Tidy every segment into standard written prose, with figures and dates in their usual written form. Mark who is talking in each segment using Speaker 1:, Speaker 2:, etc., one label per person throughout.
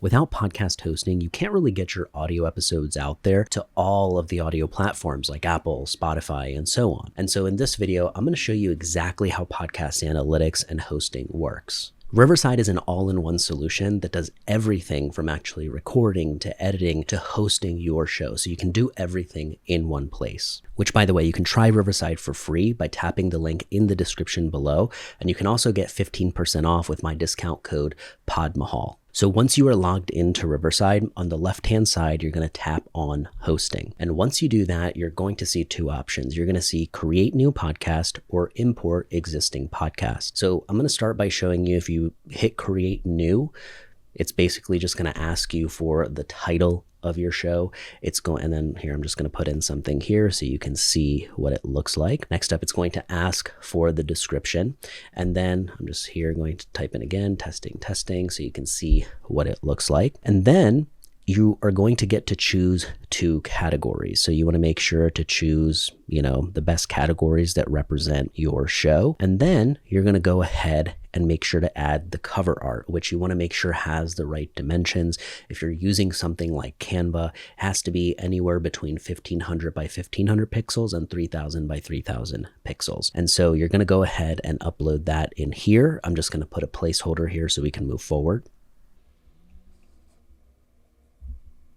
Speaker 1: Without podcast hosting, you can't really get your audio episodes out there to all of the audio platforms like Apple, Spotify, and so on. And so in this video, I'm going to show you exactly how podcast analytics and hosting works. Riverside is an all-in-one solution that does everything from actually recording to editing to hosting your show. So you can do everything in one place, which, by the way, you can try Riverside for free by tapping the link in the description below. And you can also get 15% off with my discount code PODMAHAL. So once you are logged into Riverside, on the left-hand side, you're going to tap on hosting. And once you do that, you're going to see two options. You're going to see create new podcast or import existing podcast. So I'm going to start by showing you, if you hit create new, it's basically just going to ask you for the title of your show. And then here, I'm just going to put in something here so you can see what it looks like. Next up, it's going to ask for the description. And then I'm just here going to type in again, testing, so you can see what it looks like. And then you are going to get to choose two categories. So you want to make sure to choose, the best categories that represent your show. And then you're going to go ahead and make sure to add the cover art, which you want to make sure has the right dimensions. If you're using something like Canva, it has to be anywhere between 1500 by 1500 pixels and 3000 by 3000 pixels. And so you're going to go ahead and upload that in here. I'm just going to put a placeholder here so we can move forward.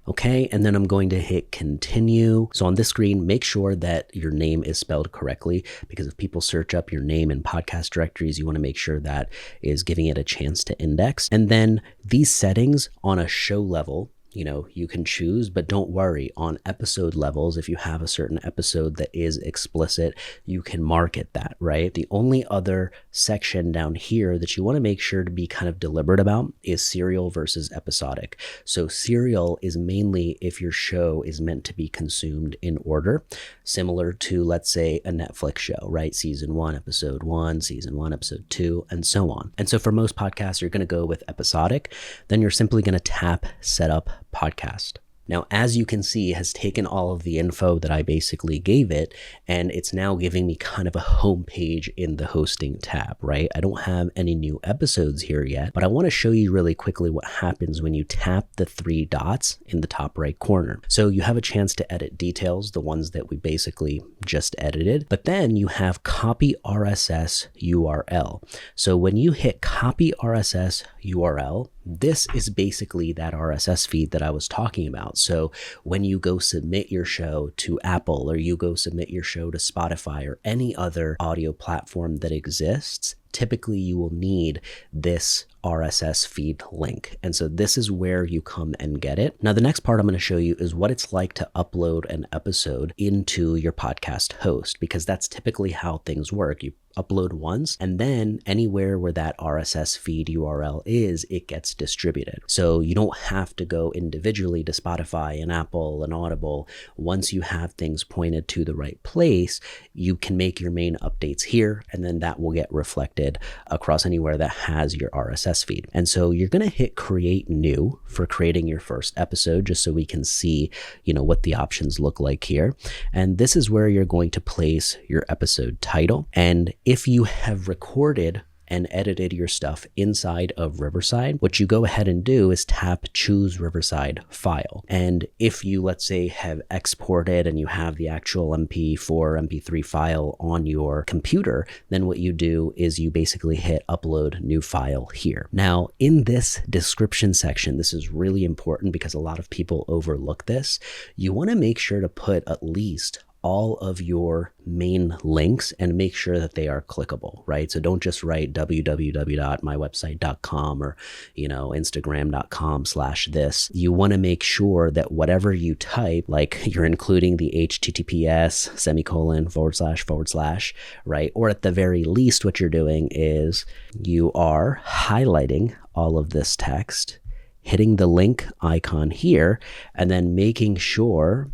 Speaker 1: Okay, and then I'm going to hit continue. So on this screen, make sure that your name is spelled correctly, because if people search up your name in podcast directories, you want to make sure that is giving it a chance to index. And then these settings on a show level, you can choose, but don't worry, on episode levels, if you have a certain episode that is explicit, you can market that, right? The only other section down here that you want to make sure to be kind of deliberate about is serial versus episodic. So serial is mainly if your show is meant to be consumed in order, similar to, let's say, a Netflix show, right? Season 1, episode 1, season 1, episode 2, and so on. And so for most podcasts, you're going to go with episodic. Then you're simply going to tap set up podcast. Now, as you can see, it has taken all of the info that I basically gave it, and it's now giving me kind of a home page in the hosting tab, right? I don't have any new episodes here yet, but I want to show you really quickly what happens when you tap the three dots in the top right corner. So you have a chance to edit details, the ones that we basically just edited, but then you have copy RSS URL. So when you hit copy RSS URL, this is basically that RSS feed that I was talking about. So when you go submit your show to Apple, or you go submit your show to Spotify or any other audio platform that exists, typically you will need this RSS feed link. And so this is where you come and get it. Now, the next part I'm going to show you is what it's like to upload an episode into your podcast host, because that's typically how things work. You upload once, and then anywhere where that RSS feed URL is, it gets distributed. So you don't have to go individually to Spotify and Apple and Audible. Once you have things pointed to the right place, you can make your main updates here, and then that will get reflected across anywhere that has your RSS feed. And so you're going to hit create new for creating your first episode, just so we can see, what the options look like here. And this is where you're going to place your episode title. And if you have recorded and edited your stuff inside of Riverside, what you go ahead and do is tap choose Riverside file. And if you, let's say, have exported and you have the actual MP4, MP3 file on your computer, then what you do is you basically hit upload new file here. Now, in this description section, this is really important because a lot of people overlook this. You want to make sure to put at least all of your main links and make sure that they are clickable, right? So don't just write www.mywebsite.com or, Instagram.com/this. You want to make sure that whatever you type, like you're including the HTTPS // right? Or at the very least, what you're doing is you are highlighting all of this text, hitting the link icon here, and then making sure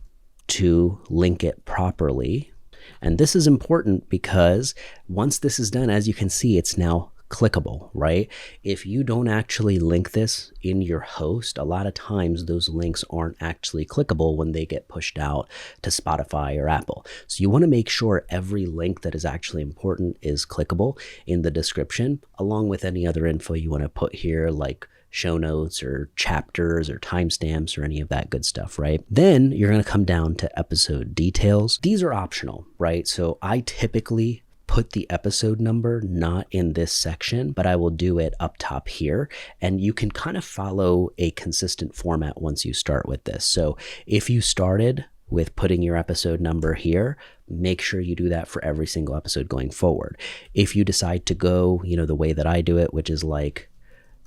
Speaker 1: to link it properly. And this is important because once this is done, as you can see, it's now clickable, right? If you don't actually link this in your host, a lot of times those links aren't actually clickable when they get pushed out to Spotify or Apple. So you want to make sure every link that is actually important is clickable in the description, along with any other info you want to put here, like show notes or chapters or timestamps or any of that good stuff, right? Then you're going to come down to episode details. These are optional, right? So I typically put the episode number not in this section, but I will do it up top here. And you can kind of follow a consistent format once you start with this. So if you started with putting your episode number here, make sure you do that for every single episode going forward. If you decide to go, the way that I do it, which is like,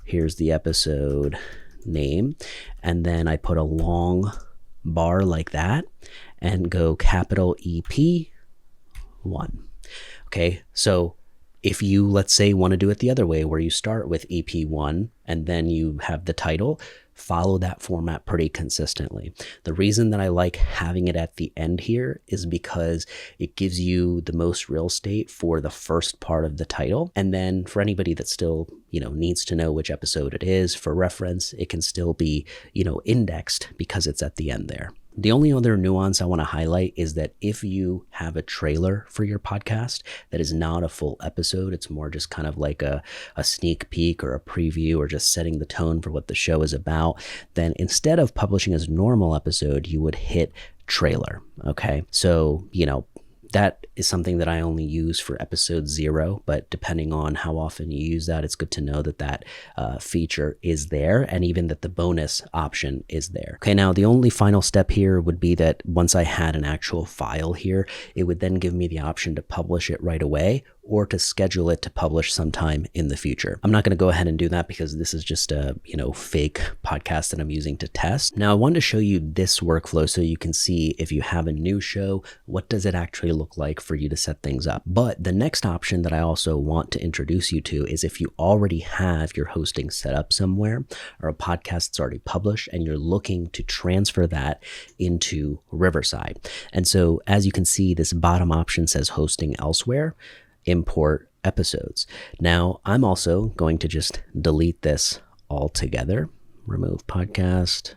Speaker 1: here's the episode name, and then I put a long bar like that and go capital EP1. Okay, so if you, let's say, want to do it the other way where you start with EP1 and then you have the title, follow that format pretty consistently. The reason that I like having it at the end here is because it gives you the most real estate for the first part of the title. And then for anybody that still, needs to know which episode it is for reference, it can still be, indexed because it's at the end there. The only other nuance I want to highlight is that if you have a trailer for your podcast that is not a full episode, it's more just kind of like a sneak peek or a preview or just setting the tone for what the show is about, then instead of publishing as a normal episode, you would hit trailer. Okay. So, that is something that I only use for episode 0, but depending on how often you use that, it's good to know that that feature is there and even that the bonus option is there. Okay, now the only final step here would be that once I had an actual file here, it would then give me the option to publish it right away or to schedule it to publish sometime in the future. I'm not going to go ahead and do that because this is just a, fake podcast that I'm using to test. Now I wanted to show you this workflow so you can see if you have a new show, what does it actually look like for you to set things up. But the next option that I also want to introduce you to is if you already have your hosting set up somewhere or a podcast that's already published and you're looking to transfer that into Riverside. And so as you can see, this bottom option says hosting elsewhere, import episodes. Now I'm also going to just delete this altogether, remove podcast.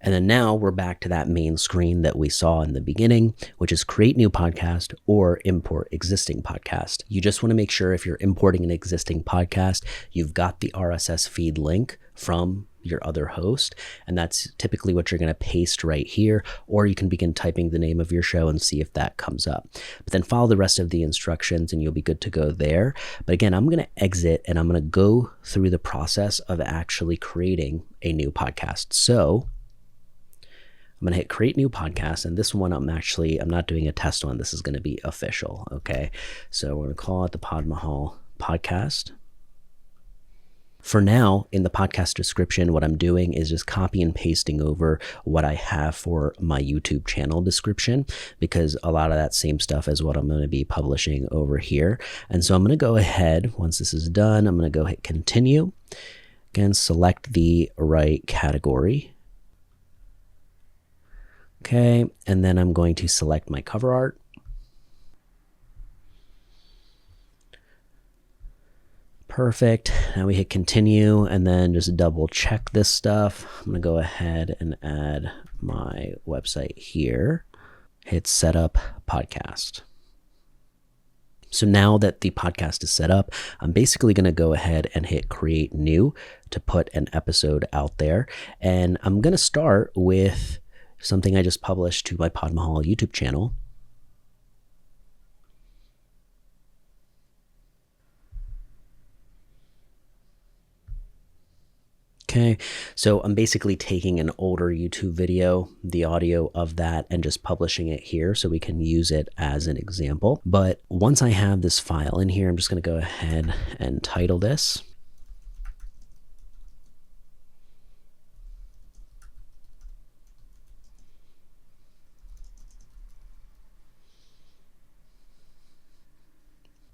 Speaker 1: And then now we're back to that main screen that we saw in the beginning, which is create new podcast or import existing podcast. You just want to make sure if you're importing an existing podcast, you've got the RSS feed link from your other host. And that's typically what you're going to paste right here, or you can begin typing the name of your show and see if that comes up. But then follow the rest of the instructions and you'll be good to go there. But again, I'm going to exit and I'm going to go through the process of actually creating a new podcast. So I'm going to hit create new podcast. And this one I'm not doing a test on. This is going to be official. Okay. So we're going to call it the Mahal podcast. For now, in the podcast description, what I'm doing is just copy and pasting over what I have for my YouTube channel description, because a lot of that same stuff is what I'm going to be publishing over here. And so I'm going to go ahead, once this is done, I'm going to go hit continue. Again, select the right category. Okay, and then I'm going to select my cover art. Perfect. Now we hit continue and then just double check this stuff. I'm going to go ahead and add my website here. Hit set up podcast. So now that the podcast is set up, I'm basically going to go ahead and hit create new to put an episode out there. And I'm going to start with something I just published to my Mahal YouTube channel. Okay, so I'm basically taking an older YouTube video, the audio of that, and just publishing it here so we can use it as an example. But once I have this file in here, I'm just going to go ahead and title this.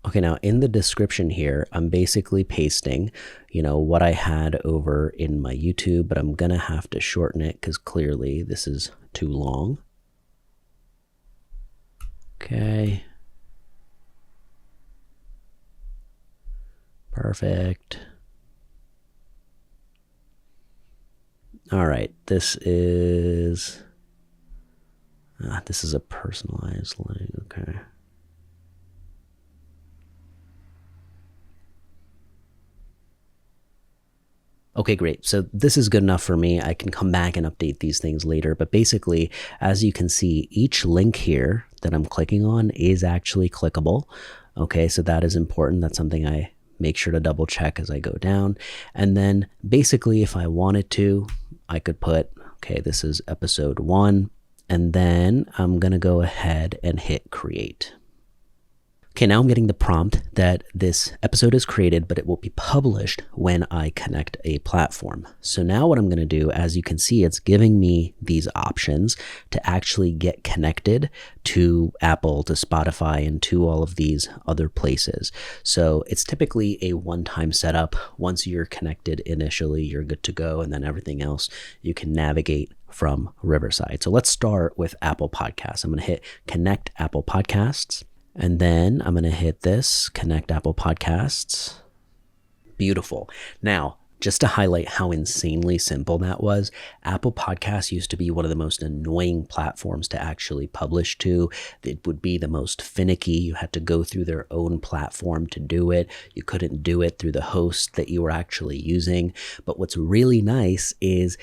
Speaker 1: Okay, now in the description here, I'm basically pasting, what I had over in my YouTube, but I'm going to have to shorten it because clearly this is too long. Okay. Perfect. All right, this is a personalized link, okay. Okay, great. So this is good enough for me. I can come back and update these things later. But basically, as you can see, each link here that I'm clicking on is actually clickable. Okay, so that is important. That's something I make sure to double check as I go down. And then basically, if I wanted to, I could put, okay, this is episode 1. And then I'm going to go ahead and hit create. Okay, now I'm getting the prompt that this episode is created, but it will be published when I connect a platform. So now what I'm going to do, as you can see, it's giving me these options to actually get connected to Apple, to Spotify, and to all of these other places. So it's typically a one-time setup. Once you're connected initially, you're good to go, and then everything else you can navigate from Riverside. So let's start with Apple Podcasts. I'm going to hit connect Apple Podcasts. And then I'm going to hit this, connect Apple Podcasts. Beautiful. Now, just to highlight how insanely simple that was, Apple Podcasts used to be one of the most annoying platforms to actually publish to. It would be the most finicky. You had to go through their own platform to do it. You couldn't do it through the host that you were actually using. But what's really nice is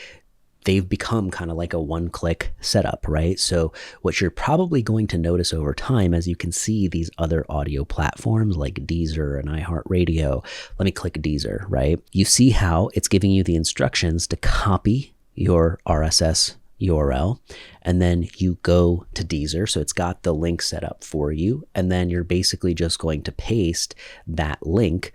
Speaker 1: they've become kind of like a one-click setup, right? So what you're probably going to notice over time, as you can see these other audio platforms like Deezer and iHeartRadio, let me click Deezer, right? You see how it's giving you the instructions to copy your RSS URL, and then you go to Deezer. So it's got the link set up for you, and then you're basically just going to paste that link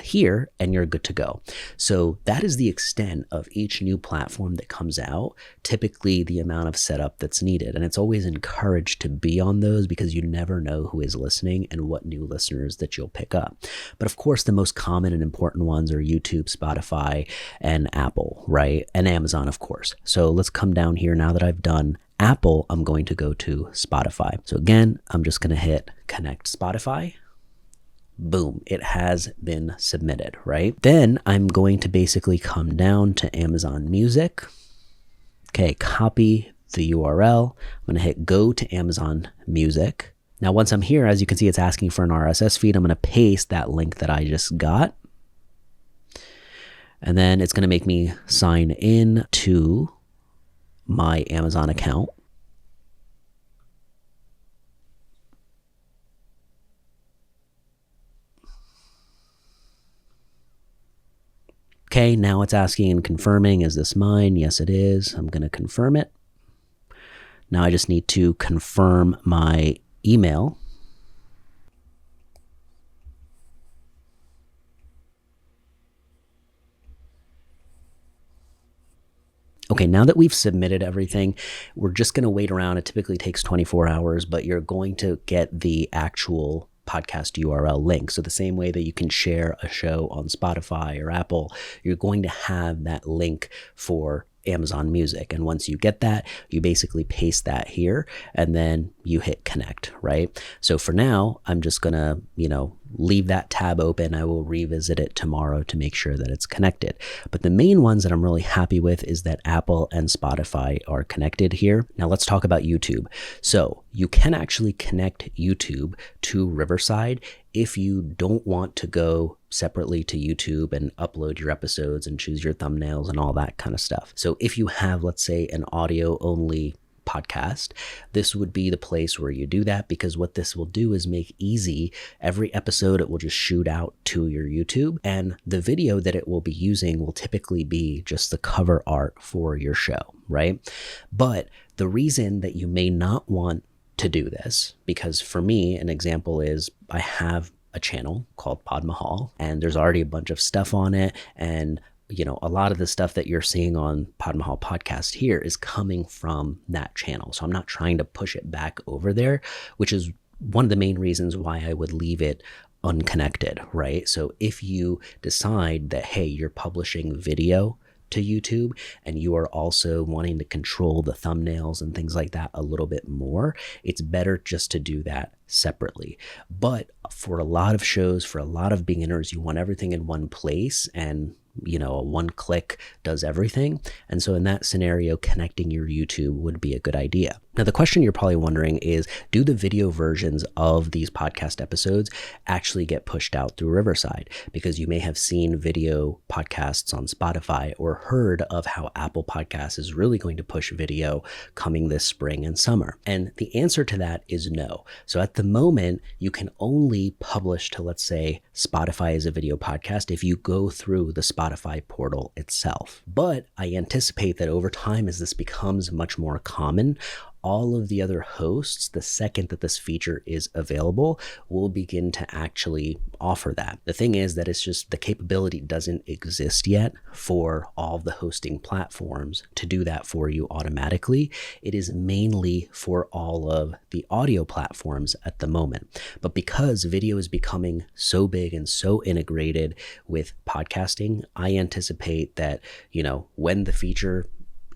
Speaker 1: here, and you're good to go. So that is the extent of each new platform that comes out, typically the amount of setup that's needed. And it's always encouraged to be on those because you never know who is listening and what new listeners that you'll pick up. But of course, the most common and important ones are YouTube, Spotify, and Apple, right? And Amazon, of course. So let's come down here. Now that I've done Apple, I'm going to go to Spotify. So again, I'm just going to hit connect Spotify. Boom, it has been submitted, right? Then I'm going to basically come down to Amazon Music. Okay, copy the URL. I'm going to hit go to Amazon Music. Now, once I'm here, as you can see, it's asking for an RSS feed. I'm going to paste that link that I just got. And then it's going to make me sign in to my Amazon account. Okay, now it's asking and confirming, is this mine? Yes, it is. I'm going to confirm it. Now I just need to confirm my email. Okay, now that we've submitted everything, we're just going to wait around. It typically takes 24 hours, but you're going to get the actual podcast URL link. So the same way that you can share a show on Spotify or Apple, you're going to have that link for Amazon Music. And once you get that, you basically paste that here and then you hit connect, right? So for now, I'm just going to, leave that tab open. I will revisit it tomorrow to make sure that it's connected. But the main ones that I'm really happy with is that Apple and Spotify are connected here. Now let's talk about YouTube. So you can actually connect YouTube to Riverside if you don't want to go separately to YouTube and upload your episodes and choose your thumbnails and all that kind of stuff. So if you have, let's say, an audio only podcast, this would be the place where you do that, because what this will do is make easy every episode. It will just shoot out to your YouTube, and the video that it will be using will typically be just the cover art for your show, right? But the reason that you may not want to do this, because for me, an example is I have a channel called Mahal, and there's already a bunch of stuff on it, and a lot of the stuff that you're seeing on Mahal podcast here is coming from that channel. So I'm not trying to push it back over there, which is one of the main reasons why I would leave it unconnected, right? So if you decide that, hey, you're publishing video to YouTube and you are also wanting to control the thumbnails and things like that a little bit more, it's better just to do that separately. But for a lot of shows, for a lot of beginners, you want everything in one place, and a one click does everything. And so in that scenario, connecting your YouTube would be a good idea. Now, the question you're probably wondering is, do the video versions of these podcast episodes actually get pushed out through Riverside? Because you may have seen video podcasts on Spotify or heard of how Apple Podcasts is really going to push video coming this spring and summer. And the answer to that is no. So at the moment, you can only publish to, let's say, Spotify as a video podcast if you go through the Spotify portal itself. But I anticipate that over time, as this becomes much more common, all of the other hosts, the second that this feature is available, will begin to actually offer that. The thing is that it's just the capability doesn't exist yet for all of the hosting platforms to do that for you automatically. It is mainly for all of the audio platforms at the moment. But because video is becoming so big and so integrated with podcasting, I anticipate that, when the feature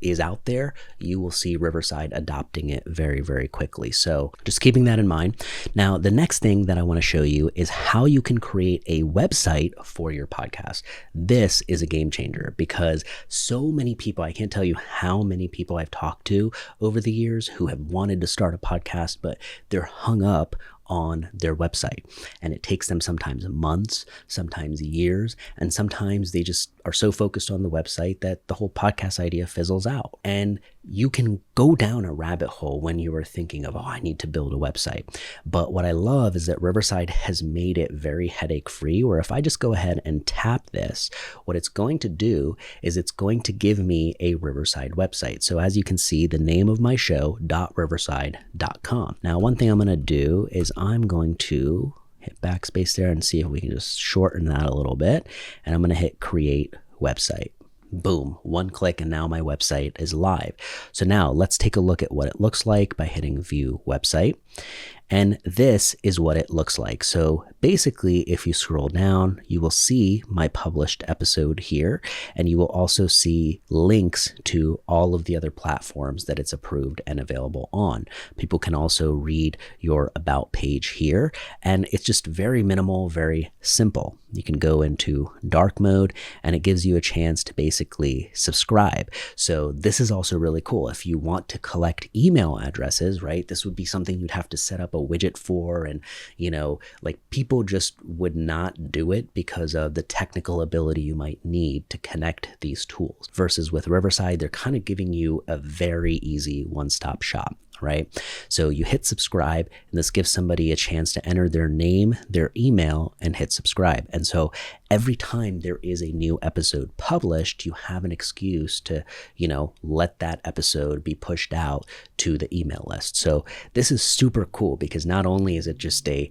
Speaker 1: is out there, you will see Riverside adopting it very, very quickly. So just keeping that in mind. Now, the next thing that I want to show you is how you can create a website for your podcast. This is a game changer because so many people, I can't tell you how many people I've talked to over the years who have wanted to start a podcast, but they're hung up on their website. And it takes them sometimes months, sometimes years, and sometimes they just are so focused on the website that the whole podcast idea fizzles out. And you can go down a rabbit hole when you are thinking of, I need to build a website. But what I love is that Riverside has made it very headache free, where if I just go ahead and tap this, what it's going to do is it's going to give me a Riverside website. So as you can see, the name of my show, .riverside.com. Now, one thing I'm going to do is I'm going to hit backspace there and see if we can just shorten that a little bit. And I'm going to hit create website. Boom, one click, and now my website is live. So now let's take a look at what it looks like by hitting view website. And this is what it looks like. So basically, if you scroll down, you will see my published episode here, and you will also see links to all of the other platforms that it's approved and available on. People can also read your about page here, and it's just very minimal, very simple. You can go into dark mode, and it gives you a chance to basically subscribe. So this is also really cool. If you want to collect email addresses, right, this would be something you'd have to set up a widget for, and people just would not do it because of the technical ability you might need to connect these tools. Versus with Riverside, they're kind of giving you a very easy one-stop shop, right? So you hit subscribe, and this gives somebody a chance to enter their name, their email, and hit subscribe. And so every time there is a new episode published, you have an excuse to, let that episode be pushed out to the email list. So this is super cool because not only is it just a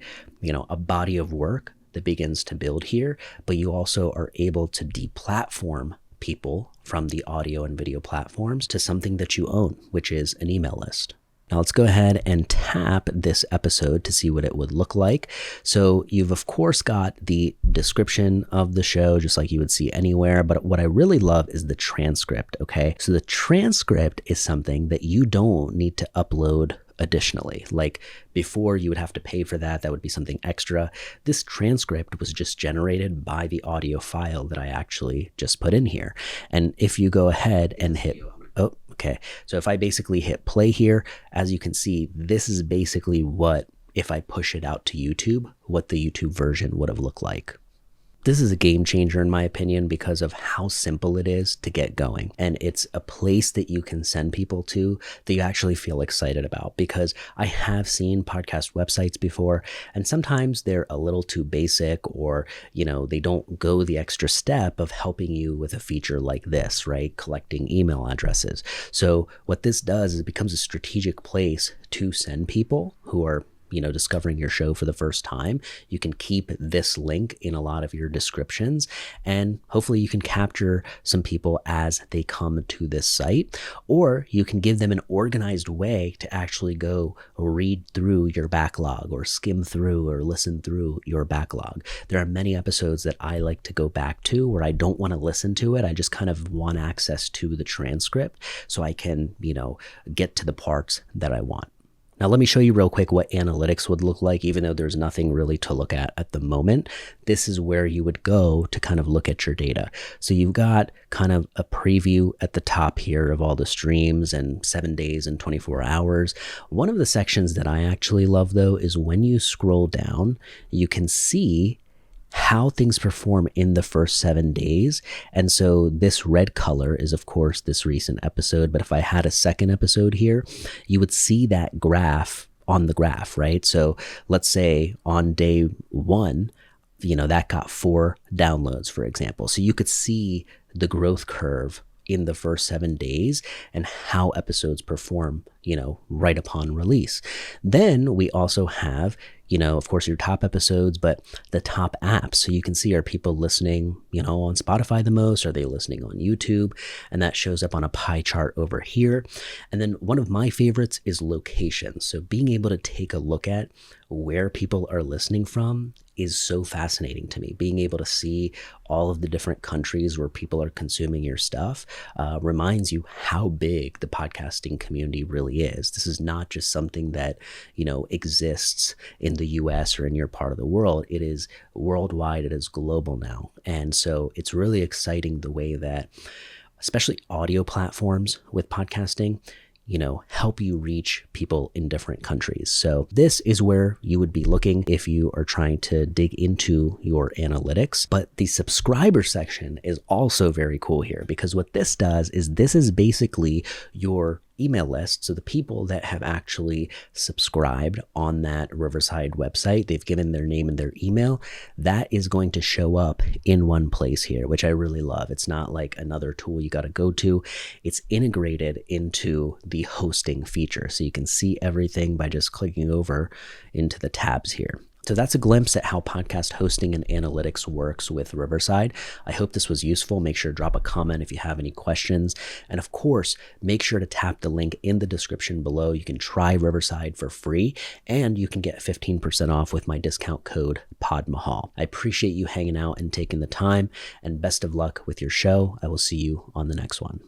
Speaker 1: body of work that begins to build here, but you also are able to deplatform people from the audio and video platforms to something that you own, which is an email list. Now let's go ahead and tap this episode to see what it would look like. So you've of course got the description of the show, just like you would see anywhere. But what I really love is the transcript, okay? So the transcript is something that you don't need to upload additionally. Like before, you would have to pay for that. That would be something extra. This transcript was just generated by the audio file that I actually just put in here. And if you go ahead and hit okay. So if I basically hit play here, as you can see, this is basically what, if I push it out to YouTube, what the YouTube version would have looked like. This is a game changer in my opinion because of how simple it is to get going. And it's a place that you can send people to that you actually feel excited about, because I have seen podcast websites before, and sometimes they're a little too basic, or, they don't go the extra step of helping you with a feature like this, right? Collecting email addresses. So what this does is it becomes a strategic place to send people who are discovering your show for the first time. You can keep this link in a lot of your descriptions, and hopefully you can capture some people as they come to this site, or you can give them an organized way to actually go read through your backlog or skim through or listen through your backlog. There are many episodes that I like to go back to where I don't want to listen to it. I just kind of want access to the transcript so I can, get to the parts that I want. Now, let me show you real quick what analytics would look like, even though there's nothing really to look at the moment. This is where you would go to kind of look at your data. So you've got kind of a preview at the top here of all the streams and 7 days and 24 hours. One of the sections that I actually love, though, is when you scroll down, you can see how things perform in the first 7 days. And so this red color is, of course, this recent episode. But if I had a second episode here, you would see that graph on the graph, right? So let's say on day 1, that got 4 downloads, for example. So you could see the growth curve in the first 7 days and how episodes perform, right upon release. Then we also have, of course, your top episodes, but the top apps. So you can see, are people listening, on Spotify the most? Are they listening on YouTube? And that shows up on a pie chart over here. And then one of my favorites is locations. So being able to take a look at where people are listening from is so fascinating to me. Being able to see all of the different countries where people are consuming your stuff reminds you how big the podcasting community really is. This is not just something that, exists in the US or in your part of the world. It is worldwide. It is global now. And so it's really exciting the way that, especially audio platforms with podcasting, help you reach people in different countries. So this is where you would be looking if you are trying to dig into your analytics. But the subscriber section is also very cool here, because what this does is this is basically your email list. So the people that have actually subscribed on that Riverside website, they've given their name and their email, that is going to show up in one place here, which I really love. It's not like another tool you got to go to. It's integrated into the hosting feature. So you can see everything by just clicking over into the tabs here. So that's a glimpse at how podcast hosting and analytics works with Riverside. I hope this was useful. Make sure to drop a comment if you have any questions. And of course, make sure to tap the link in the description below. You can try Riverside for free, and you can get 15% off with my discount code PODMAHAL. I appreciate you hanging out and taking the time, and best of luck with your show. I will see you on the next one.